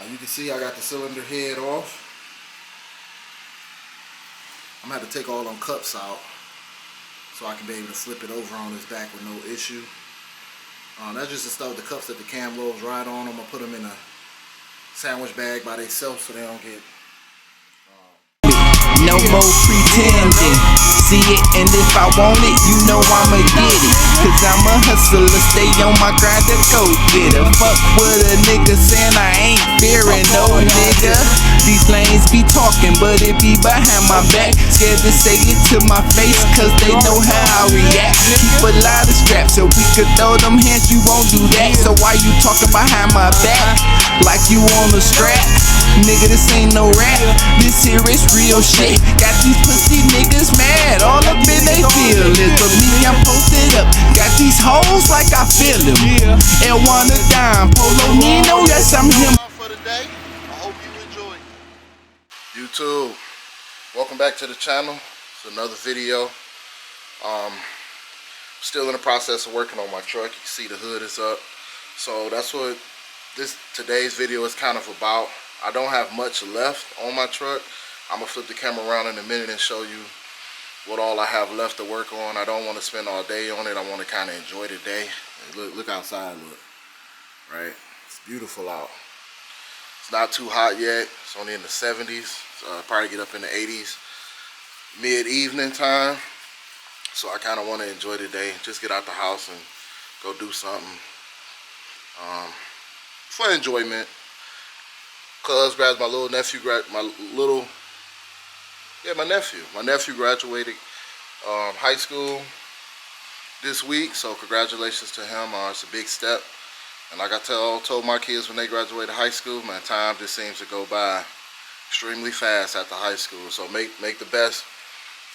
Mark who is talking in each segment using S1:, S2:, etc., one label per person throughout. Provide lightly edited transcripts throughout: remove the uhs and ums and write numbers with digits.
S1: You can see I got the cylinder head off. I'm gonna have to take all them cups out so I can be able to flip it over on this back with no issue. That's just the stuff, the cups that the cam lobes ride on. I'm gonna put them in a sandwich bag by themselves so they don't get
S2: no more pretending. See it, and if I want it, you know I'ma get it. Cause I'm a hustler, stay on my grind to go get it. Fuck with a nigga saying I ain't fearing no nigga. These lanes be talking, but it be behind my back. Scared to say it to my face, cause they know how I react. Keep a lot of straps so we could throw them hands, you won't do that. So why you talking behind my back like you on a strap? Nigga, this ain't no rap, this here is real shit. Got these pussy niggas mad, all up in they feelings. But me, I'm posted up, got these hoes like I feel them. And wanna dime, Polo Nino, yes I'm him.
S1: For the day, I hope you enjoy. YouTube, welcome back to the channel. It's another video. Still in the process of working on my truck. You can see the hood is up. So that's what today's video is kind of about. I don't have much left on my truck. I'm gonna flip the camera around in a minute and show you what all I have left to work on. I don't want to spend all day on it. I want to kind of enjoy the day. Look outside, look. Right? It's beautiful out. It's not too hot yet. It's only in the 70s. Probably get up in the 80s mid-evening time. So I kind of want to enjoy the day. Just get out the house and go do something for enjoyment. Cuz my little nephew, my nephew graduated high school this week, so congratulations to him. It's a big step, and like I told my kids when they graduated high school, man, time just seems to go by extremely fast after high school. So make the best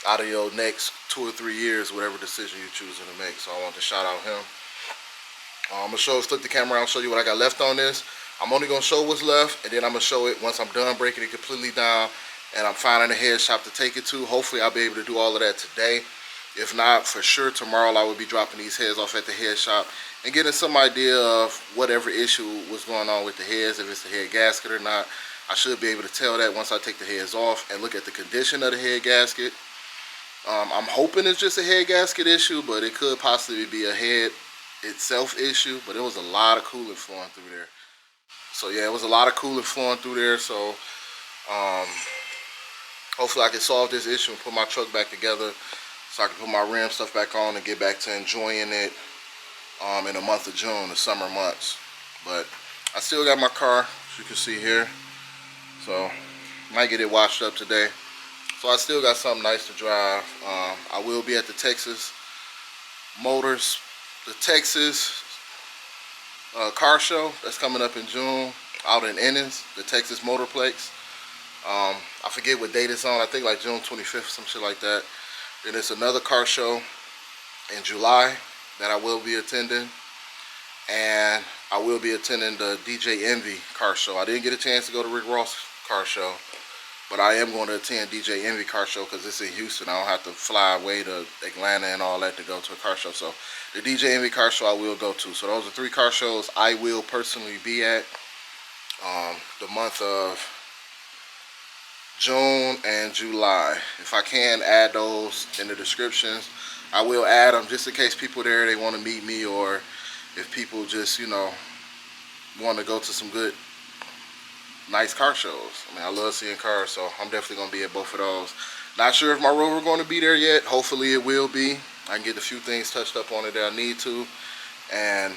S1: out of your next 2 or 3 years, whatever decision you're choosing to make. So I want to shout out him. I'm gonna flip the camera around, show you what I got left on this. I'm only gonna show what's left, and then I'm gonna show it once I'm done breaking it completely down and I'm finding a head shop to take it to. Hopefully I'll be able to do all of that today. If not, for sure tomorrow I will be dropping these heads off at the head shop and getting some idea of whatever issue was going on with the heads, if it's the head gasket or not. I should be able to tell that once I take the heads off and look at the condition of the head gasket. I'm hoping it's just a head gasket issue, but it could possibly be a head itself issue. But it was a lot of coolant flowing through there. So yeah, it was a lot of coolant flowing through there. So hopefully I can solve this issue and put my truck back together so I can put my rim stuff back on and get back to enjoying it in the month of June, the summer months. But I still got my car, as you can see here. So might get it washed up today. So I still got something nice to drive. I will be at the Texas Motors, the Texas car show that's coming up in June out in Ennis, the Texas Motorplex. I forget what date it's on. I think like June 25th, some shit like that. Then it's another car show in July that I will be attending, and I will be attending the DJ Envy car show. I didn't get a chance to go to Rick Ross car show, but I am going to attend DJ Envy car show because it's in Houston. I don't have to fly away to Atlanta and all that to go to a car show. So the DJ Envy car show I will go to. So those are 3 car shows I will personally be at the month of June and July. If I can add those in the descriptions, I will add them just in case people there, they want to meet me, or if people just, you know, want to go to some good, nice car shows. I mean, I love seeing cars, so I'm definitely going to be at both of those. Not sure if my Rover going to be there yet. Hopefully it will be. I can get a few things touched up on it that I need to, and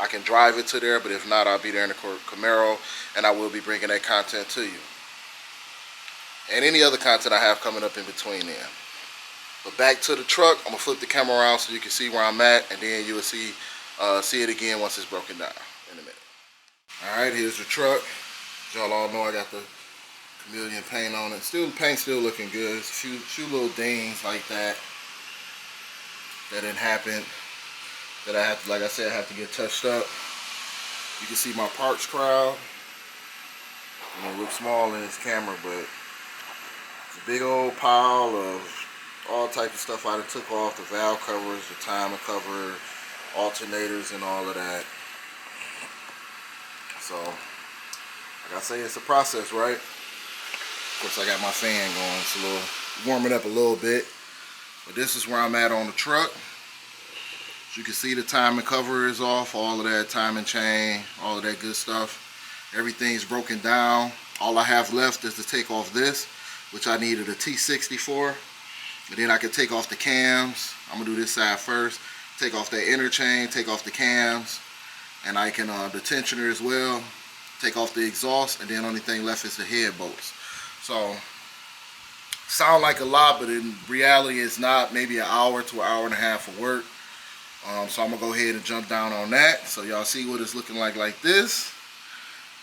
S1: I can drive it to there, but if not, I'll be there in the Camaro, and I will be bringing that content to you. And any other content I have coming up in between then. But back to the truck, I'm going to flip the camera around so you can see where I'm at, and then you will see it again once it's broken down in a minute. Alright, here's the truck. Y'all all know I got the chameleon paint on it. Still, the paint's still looking good. There's a few little dings like that didn't happen, that I have to, like I said, I have to get touched up. You can see my parts crowd. It looks small in this camera, but it's a big old pile of all type of stuff I took off. The valve covers, the timer cover, alternators, and all of that. So Like I say, it's a process, right? Of course, I got my fan going. It's a little warming up a little bit. But this is where I'm at on the truck. As you can see, the timing cover is off. All of that timing chain, all of that good stuff. Everything's broken down. All I have left is to take off this, which I needed a T60 for. And then I can take off the cams. I'm gonna do this side first. Take off that inner chain, take off the cams, and I can the tensioner as well. Take off the exhaust, and then only thing left is the head bolts. So, sound like a lot, but in reality it's not. Maybe an hour to an hour and a half of work. So I'm gonna go ahead and jump down on that so y'all see what it's looking like this.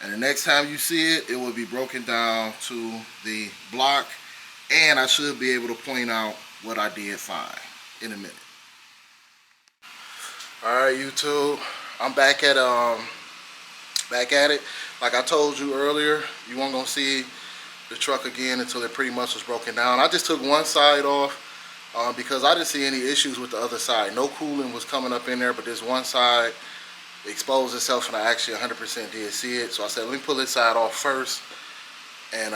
S1: And the next time you see it, it will be broken down to the block, and I should be able to point out what I did fine in a minute. Alright, YouTube, I'm back at it. Like I told you earlier, you weren't gonna see the truck again until it pretty much was broken down. I just took one side off because I didn't see any issues with the other side. No cooling was coming up in there, but this one side exposed itself, and I actually 100% did see it. So I said, let me pull this side off first. And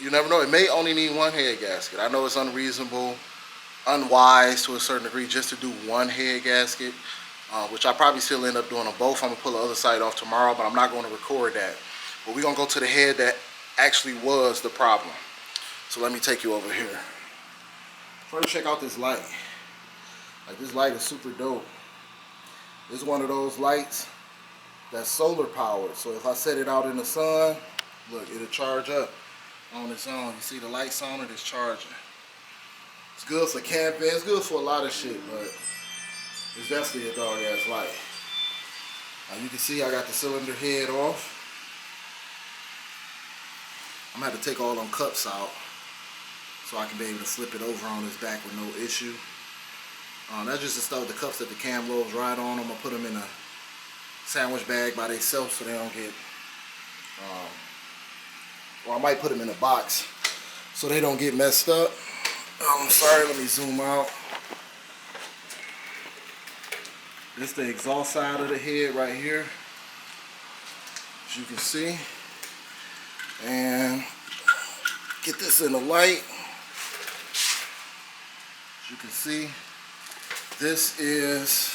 S1: you never know, it may only need one head gasket. I know it's unreasonable, unwise to a certain degree just to do one head gasket, which I probably still end up doing them both. I'm gonna pull the other side off tomorrow, but I'm not going to record that. But we're gonna go to the head that actually was the problem. So let me take you over here. First, check out this light. Like, this light is super dope. This is one of those lights that's solar powered. So if I set it out in the sun, look, it'll charge up on its own. You see the lights on it, it's charging. It's good for camping, it's good for a lot of shit, but it's definitely a dog ass light. Now you can see I got the cylinder head off. I'm gonna have to take all them cups out so I can be able to flip it over on this back with no issue. That's just the stuff, the cups that the cam lobes ride on. I'm gonna put them in a sandwich bag by themselves so they don't get, or I might put them in a box so they don't get messed up. I'm sorry, let me zoom out. This is the exhaust side of the head right here, as you can see. And get this in the light. As you can see, this is,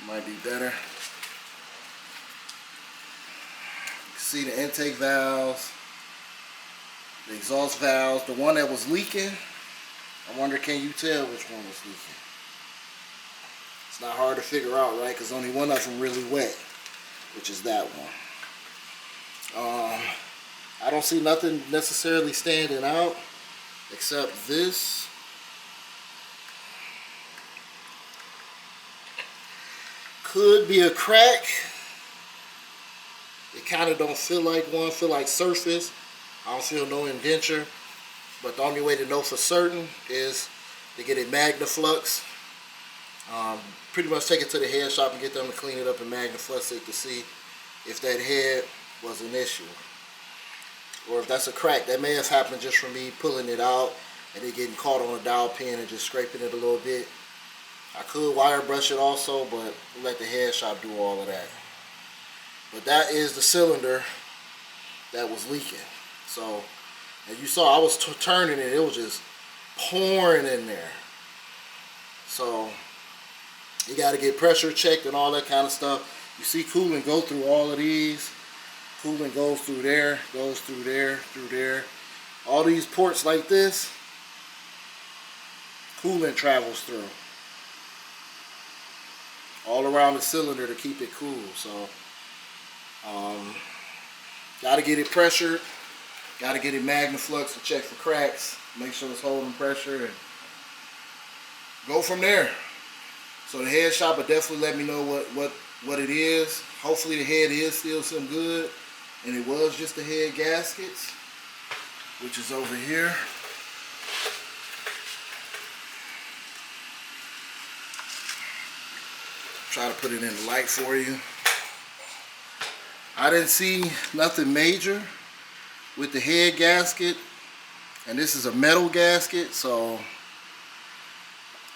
S1: it might be better. You can see the intake valves, the exhaust valves. The one that was leaking, I wonder, can you tell which one was leaking? It's not hard to figure out, right? Because only one of them really wet, which is that one. I don't see nothing necessarily standing out except this. Could be a crack. It kind of don't feel like one, feel like surface. I don't feel no indenture, but the only way to know for certain is to get it Magnaflux. Pretty much take it to the head shop and get them to clean it up and Magnaflux it to see if that head was an issue, or if that's a crack. That may have happened just from me pulling it out and it getting caught on a dowel pin and just scraping it a little bit. I could wire brush it also, but let the head shop do all of that. But that is the cylinder that was leaking. So, and you saw I was turning it, it was just pouring in there. So you got to get pressure checked and all that kind of stuff. You see coolant go through all of these. Coolant goes through there, goes through there, through there. All these ports like this, coolant travels through. All around the cylinder to keep it cool. So, got to get it pressured. Got to get it Magnaflux to check for cracks. Make sure it's holding pressure and go from there. So the head shop will definitely let me know what it is. Hopefully the head is still some good. And it was just the head gaskets, which is over here. Try to put it in the light for you. I didn't see nothing major with the head gasket. And this is a metal gasket, so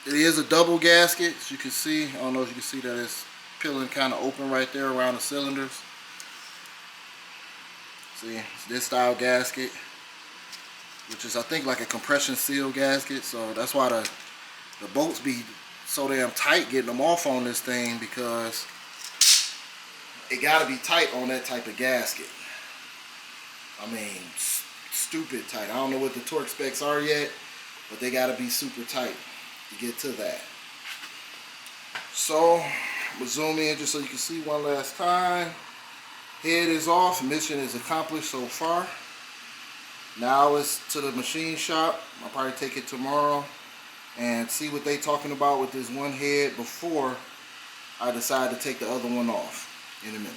S1: it is a double gasket, as you can see. I don't know if you can see that it's peeling kind of open right there around the cylinders. See, it's this style gasket, which is I think like a compression seal gasket. So that's why the bolts be so damn tight getting them off on this thing, because it gotta be tight on that type of gasket. I mean, stupid tight. I don't know what the torque specs are yet, but they gotta be super tight to get to that. So, we'll zoom in just so you can see one last time. Head is off, mission is accomplished so far. Now it's to the machine shop. I'll probably take it tomorrow and see what they talking about with this one head before I decide to take the other one off in a minute.